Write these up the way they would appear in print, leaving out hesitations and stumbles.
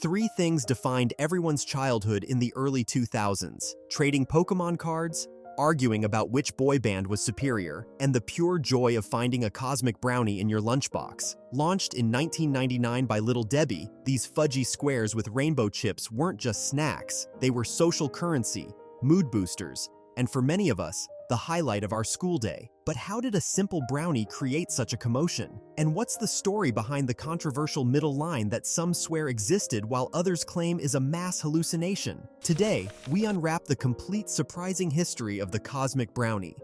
Three things defined everyone's childhood in the early 2000s: trading Pokemon cards, arguing about which boy band was superior, and the pure joy of finding a cosmic brownie in your lunchbox. Launched in 1999 by Little Debbie, these fudgy squares with rainbow chips weren't just snacks, they were social currency, mood boosters, and for many of us, the highlight of our school day. But how did a simple brownie create such a commotion? And what's the story behind the controversial middle line that some swear existed while others claim is a mass hallucination? Today, we unwrap the complete surprising history of the cosmic brownie.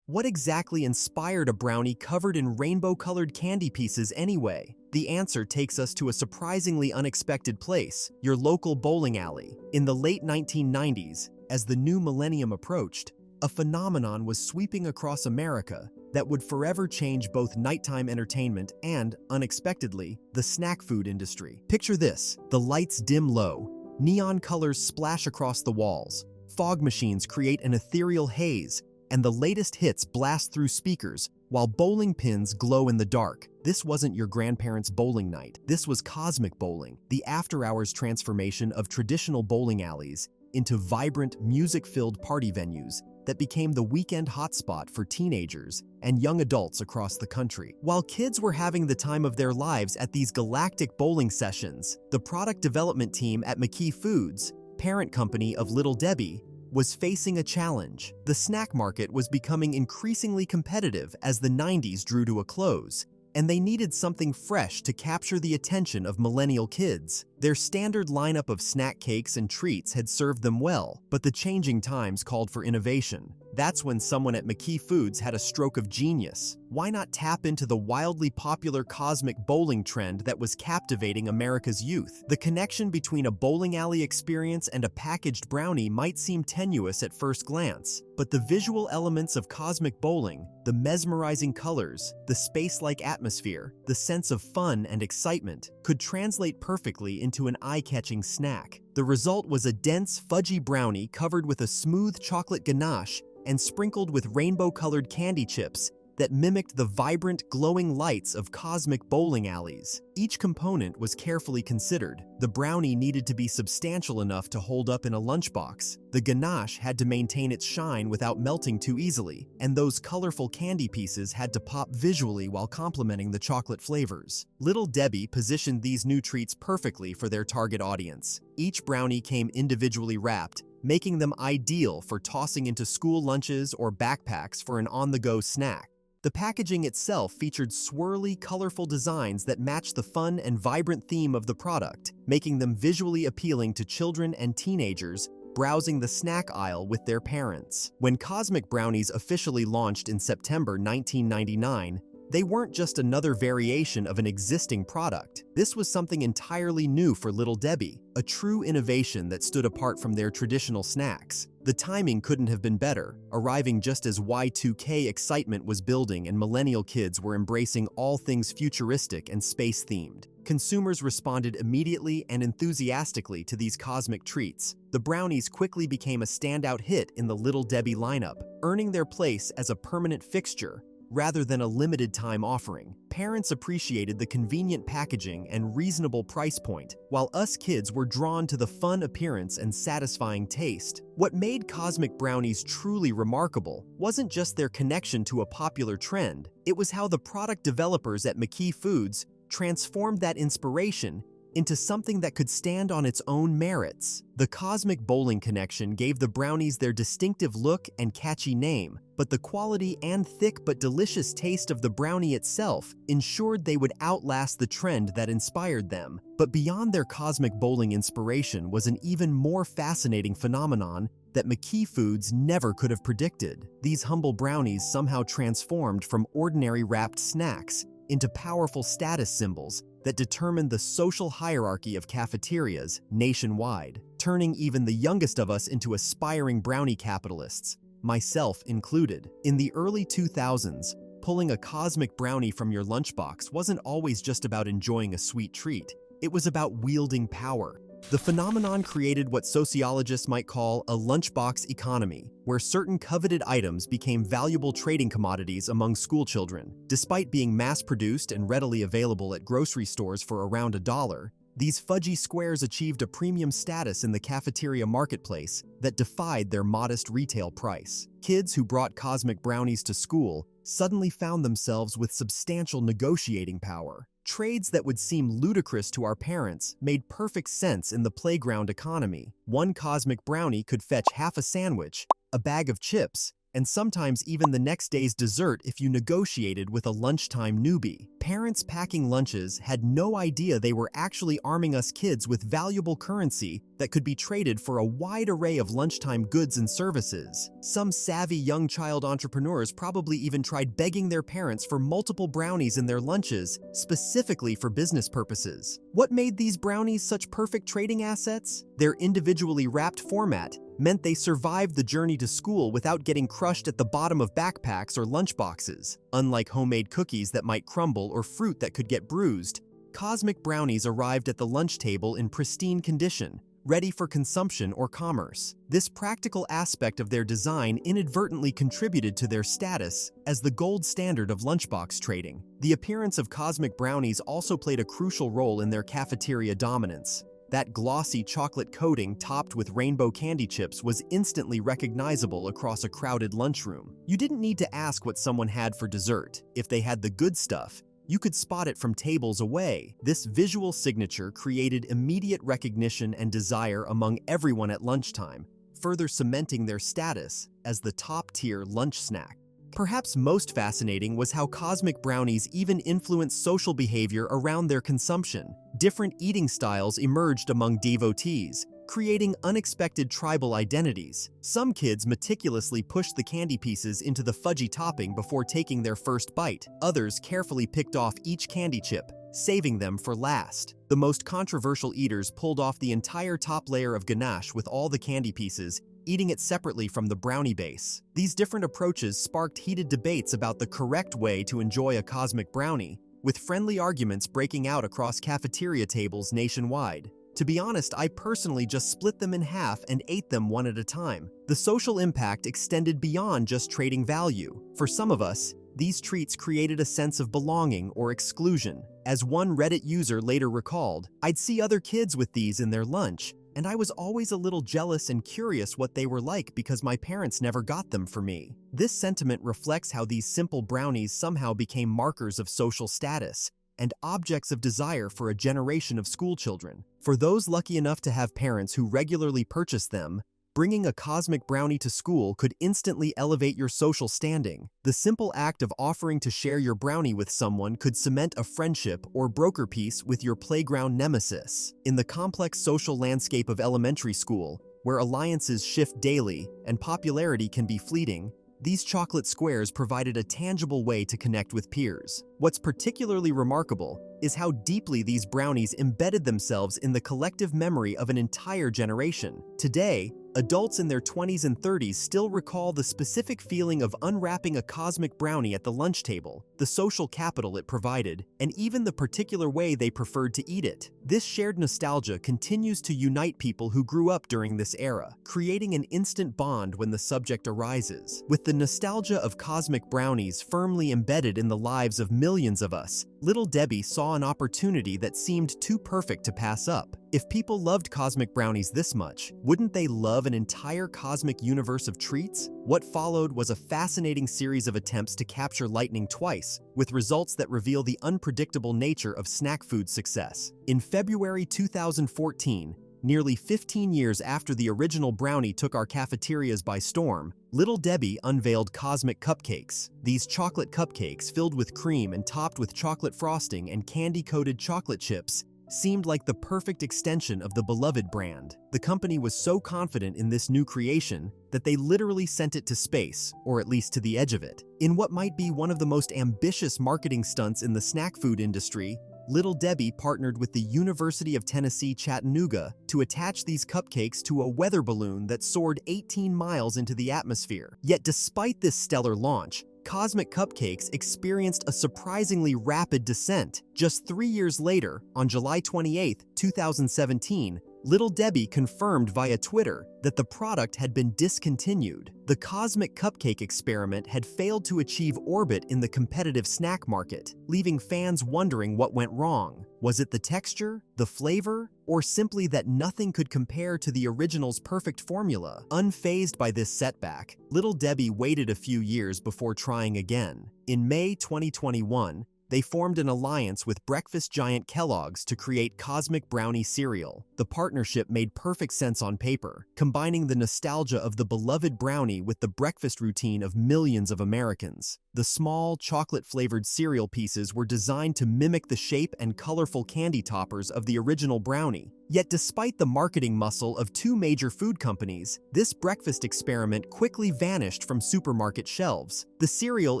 What exactly inspired a brownie covered in rainbow-colored candy pieces anyway? The answer takes us to a surprisingly unexpected place, your local bowling alley. In the late 1990s, as the new millennium approached, a phenomenon was sweeping across America that would forever change both nighttime entertainment and, unexpectedly, the snack food industry. Picture this: the lights dim low, neon colors splash across the walls, fog machines create an ethereal haze, and the latest hits blast through speakers while bowling pins glow in the dark. This wasn't your grandparents' bowling night. This was cosmic bowling, the after-hours transformation of traditional bowling alleys into vibrant, music-filled party venues that became the weekend hotspot for teenagers and young adults across the country. While kids were having the time of their lives at these galactic bowling sessions, the product development team at McKee Foods, parent company of Little Debbie, was facing a challenge. The snack market was becoming increasingly competitive as the 90s drew to a close, and they needed something fresh to capture the attention of millennial kids. Their standard lineup of snack cakes and treats had served them well, but the changing times called for innovation. That's when someone at McKee Foods had a stroke of genius. Why not tap into the wildly popular cosmic bowling trend that was captivating America's youth? The connection between a bowling alley experience and a packaged brownie might seem tenuous at first glance, but the visual elements of cosmic bowling, the mesmerizing colors, the space-like atmosphere, the sense of fun and excitement, could translate perfectly into an eye-catching snack. The result was a dense, fudgy brownie covered with a smooth chocolate ganache and sprinkled with rainbow-colored candy chips that mimicked the vibrant, glowing lights of cosmic bowling alleys. Each component was carefully considered. The brownie needed to be substantial enough to hold up in a lunchbox. The ganache had to maintain its shine without melting too easily, and those colorful candy pieces had to pop visually while complementing the chocolate flavors. Little Debbie positioned these new treats perfectly for their target audience. Each brownie came individually wrapped, making them ideal for tossing into school lunches or backpacks for an on-the-go snack. The packaging itself featured swirly, colorful designs that matched the fun and vibrant theme of the product, making them visually appealing to children and teenagers browsing the snack aisle with their parents. When Cosmic Brownies officially launched in September 1999, they weren't just another variation of an existing product. This was something entirely new for Little Debbie, a true innovation that stood apart from their traditional snacks. The timing couldn't have been better, arriving just as Y2K excitement was building and millennial kids were embracing all things futuristic and space-themed. Consumers responded immediately and enthusiastically to these cosmic treats. The brownies quickly became a standout hit in the Little Debbie lineup, earning their place as a permanent fixture rather than a limited-time offering. Parents appreciated the convenient packaging and reasonable price point, while us kids were drawn to the fun appearance and satisfying taste. What made Cosmic Brownies truly remarkable wasn't just their connection to a popular trend, it was how the product developers at McKee Foods transformed that inspiration into something that could stand on its own merits. The cosmic bowling connection gave the brownies their distinctive look and catchy name, but the quality and thick but delicious taste of the brownie itself ensured they would outlast the trend that inspired them. But beyond their cosmic bowling inspiration was an even more fascinating phenomenon that McKee Foods never could have predicted. These humble brownies somehow transformed from ordinary wrapped snacks into powerful status symbols that determined the social hierarchy of cafeterias nationwide, turning even the youngest of us into aspiring brownie capitalists, myself included. In the early 2000s, pulling a cosmic brownie from your lunchbox wasn't always just about enjoying a sweet treat. It was about wielding power. The phenomenon created what sociologists might call a lunchbox economy, where certain coveted items became valuable trading commodities among schoolchildren. Despite being mass-produced and readily available at grocery stores for around $1, these fudgy squares achieved a premium status in the cafeteria marketplace that defied their modest retail price. Kids who brought cosmic brownies to school suddenly found themselves with substantial negotiating power. Trades that would seem ludicrous to our parents made perfect sense in the playground economy. One cosmic brownie could fetch half a sandwich, a bag of chips, and sometimes even the next day's dessert if you negotiated with a lunchtime newbie. Parents packing lunches had no idea they were actually arming us kids with valuable currency that could be traded for a wide array of lunchtime goods and services. Some savvy young child entrepreneurs probably even tried begging their parents for multiple brownies in their lunches, specifically for business purposes. What made these brownies such perfect trading assets? Their individually wrapped format meant they survived the journey to school without getting crushed at the bottom of backpacks or lunchboxes. Unlike homemade cookies that might crumble or fruit that could get bruised, cosmic brownies arrived at the lunch table in pristine condition, ready for consumption or commerce. This practical aspect of their design inadvertently contributed to their status as the gold standard of lunchbox trading. The appearance of cosmic brownies also played a crucial role in their cafeteria dominance. That glossy chocolate coating topped with rainbow candy chips was instantly recognizable across a crowded lunchroom. You didn't need to ask what someone had for dessert. If they had the good stuff, you could spot it from tables away. This visual signature created immediate recognition and desire among everyone at lunchtime, further cementing their status as the top-tier lunch snack. Perhaps most fascinating was how cosmic brownies even influenced social behavior around their consumption. Different eating styles emerged among devotees, creating unexpected tribal identities. Some kids meticulously pushed the candy pieces into the fudgy topping before taking their first bite. Others carefully picked off each candy chip, saving them for last. The most controversial eaters pulled off the entire top layer of ganache with all the candy pieces, eating it separately from the brownie base. These different approaches sparked heated debates about the correct way to enjoy a cosmic brownie, with friendly arguments breaking out across cafeteria tables nationwide. To be honest, I personally just split them in half and ate them one at a time. The social impact extended beyond just trading value. For some of us, these treats created a sense of belonging or exclusion. As one Reddit user later recalled, "I'd see other kids with these in their lunch, and I was always a little jealous and curious what they were like because my parents never got them for me." This sentiment reflects how these simple brownies somehow became markers of social status and objects of desire for a generation of schoolchildren. For those lucky enough to have parents who regularly purchased them, bringing a cosmic brownie to school could instantly elevate your social standing. The simple act of offering to share your brownie with someone could cement a friendship or broker peace with your playground nemesis. In the complex social landscape of elementary school, where alliances shift daily and popularity can be fleeting, these chocolate squares provided a tangible way to connect with peers. What's particularly remarkable is how deeply these brownies embedded themselves in the collective memory of an entire generation. Today, adults in their 20s and 30s still recall the specific feeling of unwrapping a cosmic brownie at the lunch table, the social capital it provided, and even the particular way they preferred to eat it. This shared nostalgia continues to unite people who grew up during this era, creating an instant bond when the subject arises. With the nostalgia of cosmic brownies firmly embedded in the lives of millions of us, Little Debbie saw an opportunity that seemed too perfect to pass up. If people loved cosmic brownies this much, wouldn't they love an entire cosmic universe of treats? What followed was a fascinating series of attempts to capture lightning twice, with results that reveal the unpredictable nature of snack food success. In February 2014, nearly 15 years after the original brownie took our cafeterias by storm, Little Debbie unveiled cosmic cupcakes. These chocolate cupcakes, filled with cream and topped with chocolate frosting and candy-coated chocolate chips, seemed like the perfect extension of the beloved brand. The company was so confident in this new creation that they literally sent it to space, or at least to the edge of it. In what might be one of the most ambitious marketing stunts in the snack food industry, Little Debbie partnered with the University of Tennessee, Chattanooga to attach these cupcakes to a weather balloon that soared 18 miles into the atmosphere. Yet despite this stellar launch, Cosmic Cupcakes experienced a surprisingly rapid descent. Just 3 years later, on July 28, 2017, Little Debbie confirmed via Twitter that the product had been discontinued. The Cosmic Cupcake experiment had failed to achieve orbit in the competitive snack market, leaving fans wondering what went wrong. Was it the texture, the flavor, or simply that nothing could compare to the original's perfect formula? Unfazed by this setback, Little Debbie waited a few years before trying again. In May 2021, they formed an alliance with breakfast giant Kellogg's to create Cosmic Brownie cereal. The partnership made perfect sense on paper, combining the nostalgia of the beloved brownie with the breakfast routine of millions of Americans. The small, chocolate-flavored cereal pieces were designed to mimic the shape and colorful candy toppers of the original brownie. Yet despite the marketing muscle of two major food companies, this breakfast experiment quickly vanished from supermarket shelves. The cereal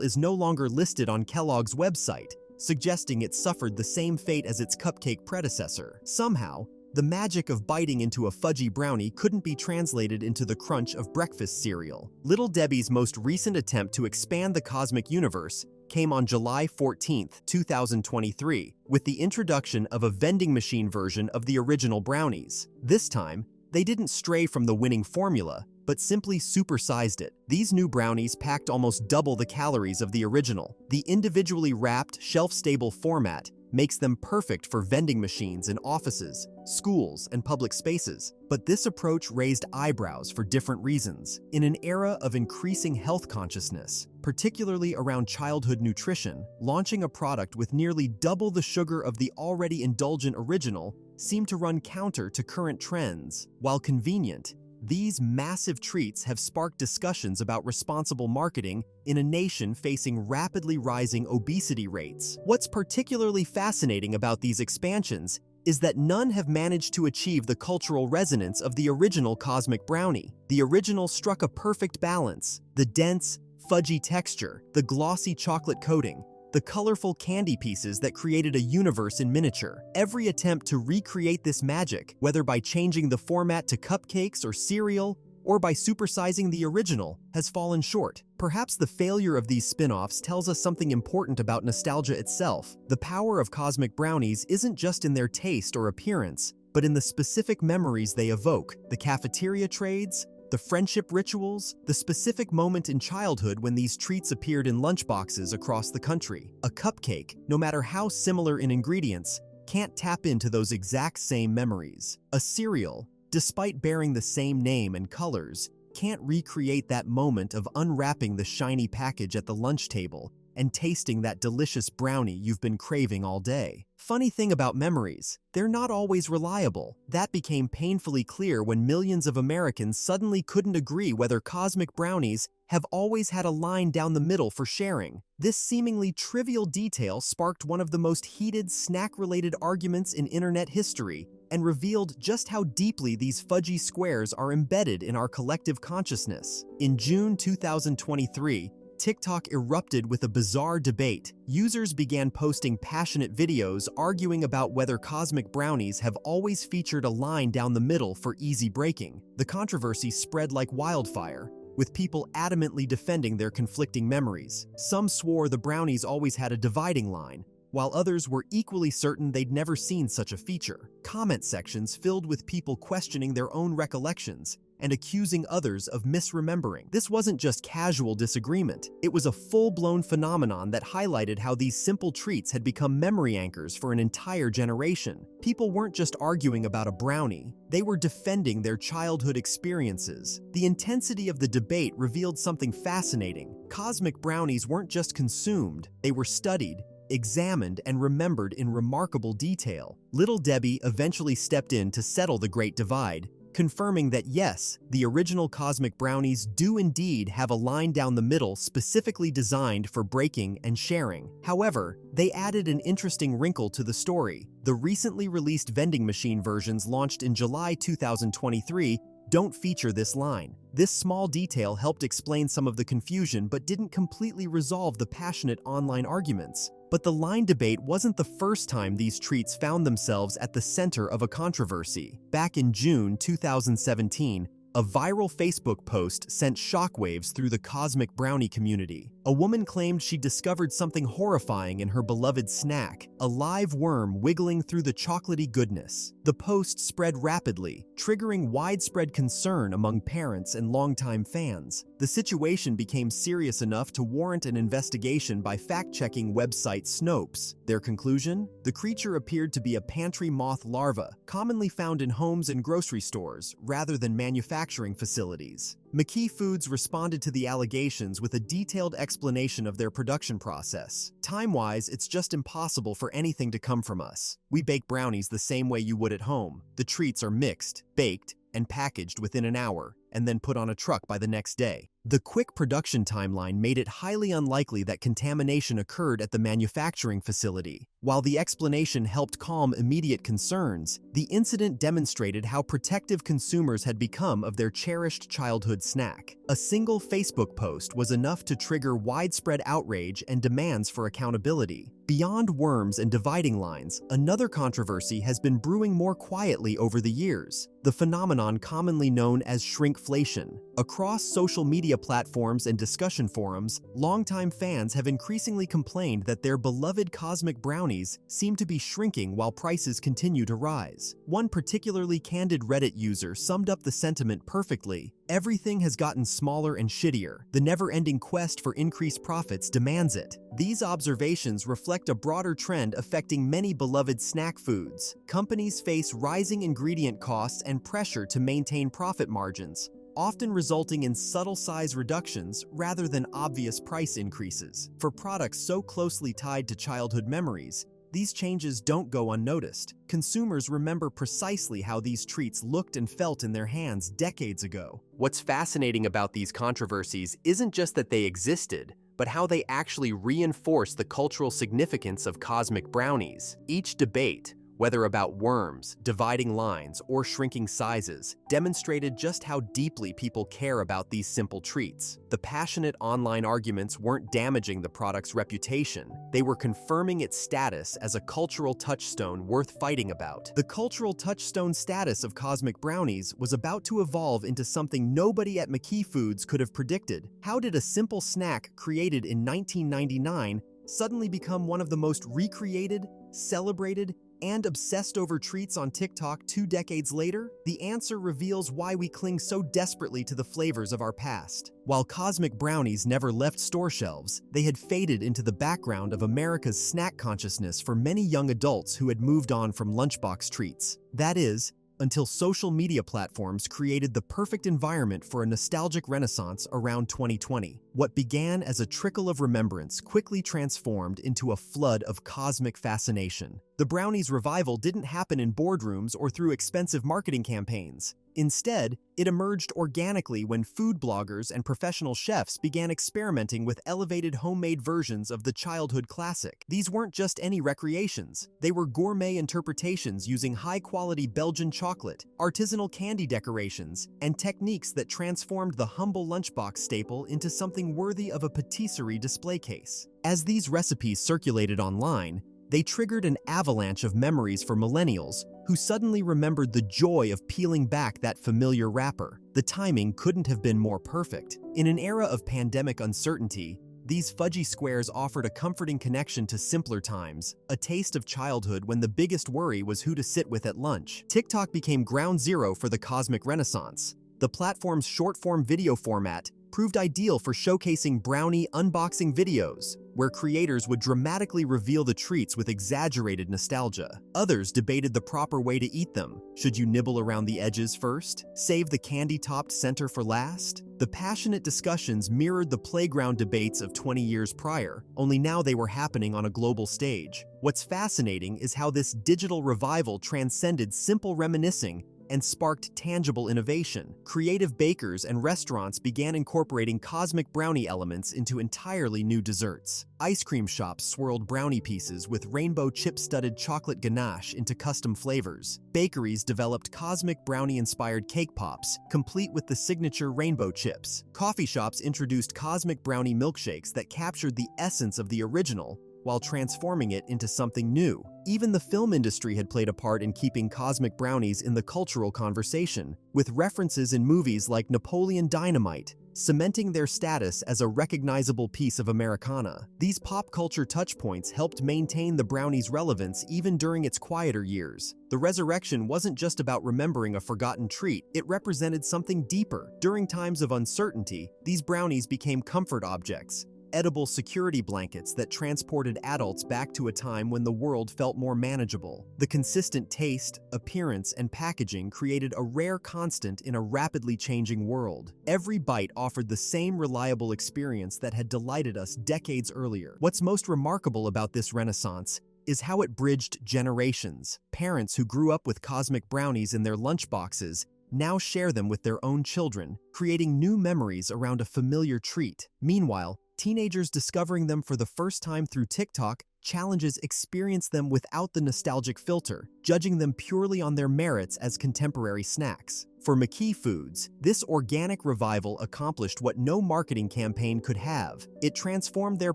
is no longer listed on Kellogg's website, suggesting it suffered the same fate as its cupcake predecessor. Somehow, the magic of biting into a fudgy brownie couldn't be translated into the crunch of breakfast cereal. Little Debbie's most recent attempt to expand the cosmic universe came on July 14, 2023, with the introduction of a vending machine version of the original brownies. This time, they didn't stray from the winning formula, but simply supersized it. These new brownies packed almost double the calories of the original. The individually wrapped, shelf-stable format makes them perfect for vending machines in offices, schools, and public spaces. But this approach raised eyebrows for different reasons. In an era of increasing health consciousness, particularly around childhood nutrition, launching a product with nearly double the sugar of the already indulgent original seemed to run counter to current trends. While convenient, these massive treats have sparked discussions about responsible marketing in a nation facing rapidly rising obesity rates. What's particularly fascinating about these expansions is that none have managed to achieve the cultural resonance of the original Cosmic Brownie. The original struck a perfect balance: the dense, fudgy texture, the glossy chocolate coating, the colorful candy pieces that created a universe in miniature. Every attempt to recreate this magic, whether by changing the format to cupcakes or cereal, or by supersizing the original, has fallen short. Perhaps the failure of these spin-offs tells us something important about nostalgia itself. The power of Cosmic Brownies isn't just in their taste or appearance, but in the specific memories they evoke: the cafeteria trades, the friendship rituals, the specific moment in childhood when these treats appeared in lunchboxes across the country. A cupcake, no matter how similar in ingredients, can't tap into those exact same memories. A cereal, despite bearing the same name and colors, can't recreate that moment of unwrapping the shiny package at the lunch table and tasting that delicious brownie you've been craving all day. Funny thing about memories, they're not always reliable. That became painfully clear when millions of Americans suddenly couldn't agree whether Cosmic Brownies have always had a line down the middle for sharing. This seemingly trivial detail sparked one of the most heated snack-related arguments in internet history and revealed just how deeply these fudgy squares are embedded in our collective consciousness. In June 2023, TikTok erupted with a bizarre debate. Users began posting passionate videos arguing about whether Cosmic Brownies have always featured a line down the middle for easy breaking. The controversy spread like wildfire, with people adamantly defending their conflicting memories. Some swore the brownies always had a dividing line, while others were equally certain they'd never seen such a feature. Comment sections filled with people questioning their own recollections and accusing others of misremembering. This wasn't just casual disagreement. It was a full-blown phenomenon that highlighted how these simple treats had become memory anchors for an entire generation. People weren't just arguing about a brownie, they were defending their childhood experiences. The intensity of the debate revealed something fascinating. Cosmic Brownies weren't just consumed, they were studied, examined, and remembered in remarkable detail. Little Debbie eventually stepped in to settle the great divide, confirming that yes, the original Cosmic Brownies do indeed have a line down the middle specifically designed for breaking and sharing. However, they added an interesting wrinkle to the story. The recently released vending machine versions launched in July 2023 don't feature this line. This small detail helped explain some of the confusion but didn't completely resolve the passionate online arguments. But the line debate wasn't the first time these treats found themselves at the center of a controversy. Back in June 2017, a viral Facebook post sent shockwaves through the Cosmic Brownie community. A woman claimed she discovered something horrifying in her beloved snack, a live worm wiggling through the chocolatey goodness. The post spread rapidly, triggering widespread concern among parents and longtime fans. The situation became serious enough to warrant an investigation by fact-checking website Snopes. Their conclusion? The creature appeared to be a pantry moth larva, commonly found in homes and grocery stores, rather than manufacturing facilities. McKee Foods responded to the allegations with a detailed explanation of their production process. Time-wise, it's just impossible for anything to come from us. We bake brownies the same way you would at home. The treats are mixed, baked, and packaged within an hour, and then put on a truck by the next day. The quick production timeline made it highly unlikely that contamination occurred at the manufacturing facility. While the explanation helped calm immediate concerns, the incident demonstrated how protective consumers had become of their cherished childhood snack. A single Facebook post was enough to trigger widespread outrage and demands for accountability. Beyond worms and dividing lines, another controversy has been brewing more quietly over the years: the phenomenon commonly known as shrinkflation. Across social media platforms and discussion forums, longtime fans have increasingly complained that their beloved cosmic brownies seem to be shrinking while prices continue to rise. One particularly candid Reddit user summed up the sentiment perfectly: everything has gotten smaller and shittier. The never-ending quest for increased profits demands it. These observations reflect a broader trend affecting many beloved snack foods. Companies face rising ingredient costs and pressure to maintain profit margins, often resulting in subtle size reductions rather than obvious price increases. For products so closely tied to childhood memories, these changes don't go unnoticed. Consumers remember precisely how these treats looked and felt in their hands decades ago. What's fascinating about these controversies isn't just that they existed, but how they actually reinforce the cultural significance of cosmic brownies. Each debate, whether about worms, dividing lines, or shrinking sizes, demonstrated just how deeply people care about these simple treats. The passionate online arguments weren't damaging the product's reputation, they were confirming its status as a cultural touchstone worth fighting about. The cultural touchstone status of cosmic brownies was about to evolve into something nobody at McKee Foods could have predicted. How did a simple snack created in 1999 suddenly become one of the most recreated, celebrated, and obsessed over treats on TikTok 2 decades later? The answer reveals why we cling so desperately to the flavors of our past. While cosmic brownies never left store shelves, they had faded into the background of America's snack consciousness for many young adults who had moved on from lunchbox treats. That is, until social media platforms created the perfect environment for a nostalgic renaissance around 2020. What began as a trickle of remembrance quickly transformed into a flood of cosmic fascination. The brownies revival didn't happen in boardrooms or through expensive marketing campaigns. Instead, it emerged organically when food bloggers and professional chefs began experimenting with elevated homemade versions of the childhood classic. These weren't just any recreations, they were gourmet interpretations using high-quality Belgian chocolate, artisanal candy decorations, and techniques that transformed the humble lunchbox staple into something worthy of a patisserie display case. As these recipes circulated online, they triggered an avalanche of memories for millennials who suddenly remembered the joy of peeling back that familiar wrapper. The timing couldn't have been more perfect. In an era of pandemic uncertainty, these fudgy squares offered a comforting connection to simpler times, a taste of childhood when the biggest worry was who to sit with at lunch. TikTok became ground zero for the cosmic renaissance. The platform's short-form video format proved ideal for showcasing brownie unboxing videos, where creators would dramatically reveal the treats with exaggerated nostalgia. Others debated the proper way to eat them. Should you nibble around the edges first? Save the candy-topped center for last? The passionate discussions mirrored the playground debates of 20 years prior, only now they were happening on a global stage. What's fascinating is how this digital revival transcended simple reminiscing and sparked tangible innovation. Creative bakers and restaurants began incorporating cosmic brownie elements into entirely new desserts. Ice cream shops swirled brownie pieces with rainbow chip-studded chocolate ganache into custom flavors. Bakeries developed cosmic brownie-inspired cake pops, complete with the signature rainbow chips. Coffee shops introduced cosmic brownie milkshakes that captured the essence of the original, while transforming it into something new. Even the film industry had played a part in keeping cosmic brownies in the cultural conversation, with references in movies like Napoleon Dynamite, cementing their status as a recognizable piece of Americana. These pop culture touchpoints helped maintain the Brownies' relevance even during its quieter years. The resurrection wasn't just about remembering a forgotten treat, it represented something deeper. During times of uncertainty, these brownies became comfort objects, edible security blankets that transported adults back to a time when the world felt more manageable. The consistent taste, appearance, and packaging created a rare constant in a rapidly changing world. Every bite offered the same reliable experience that had delighted us decades earlier. What's most remarkable about this renaissance is how it bridged generations. Parents who grew up with cosmic brownies in their lunchboxes now share them with their own children, creating new memories around a familiar treat. Meanwhile, teenagers discovering them for the first time through TikTok challenges experience them without the nostalgic filter, judging them purely on their merits as contemporary snacks. For McKee Foods, this organic revival accomplished what no marketing campaign could have. It transformed their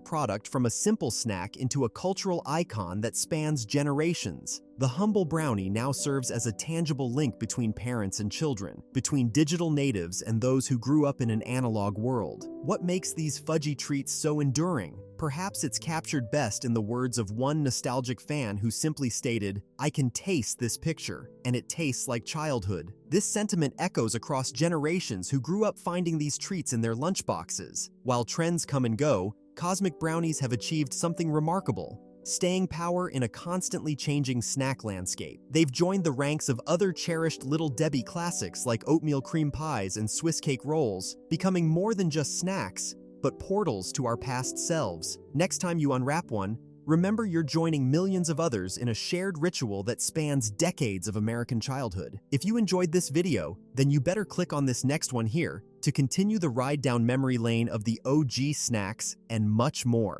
product from a simple snack into a cultural icon that spans generations. The humble brownie now serves as a tangible link between parents and children, between digital natives and those who grew up in an analog world. What makes these fudgy treats so enduring? Perhaps it's captured best in the words of one nostalgic fan who simply stated, "I can taste this picture, and it tastes like childhood." This sentiment echoes across generations who grew up finding these treats in their lunchboxes. While trends come and go, cosmic brownies have achieved something remarkable: staying power in a constantly changing snack landscape. They've joined the ranks of other cherished Little Debbie classics like oatmeal cream pies and Swiss cake rolls, becoming more than just snacks, but portals to our past selves. Next time you unwrap one, remember you're joining millions of others in a shared ritual that spans decades of American childhood. If you enjoyed this video, then you better click on this next one here to continue the ride down memory lane of the OG snacks and much more.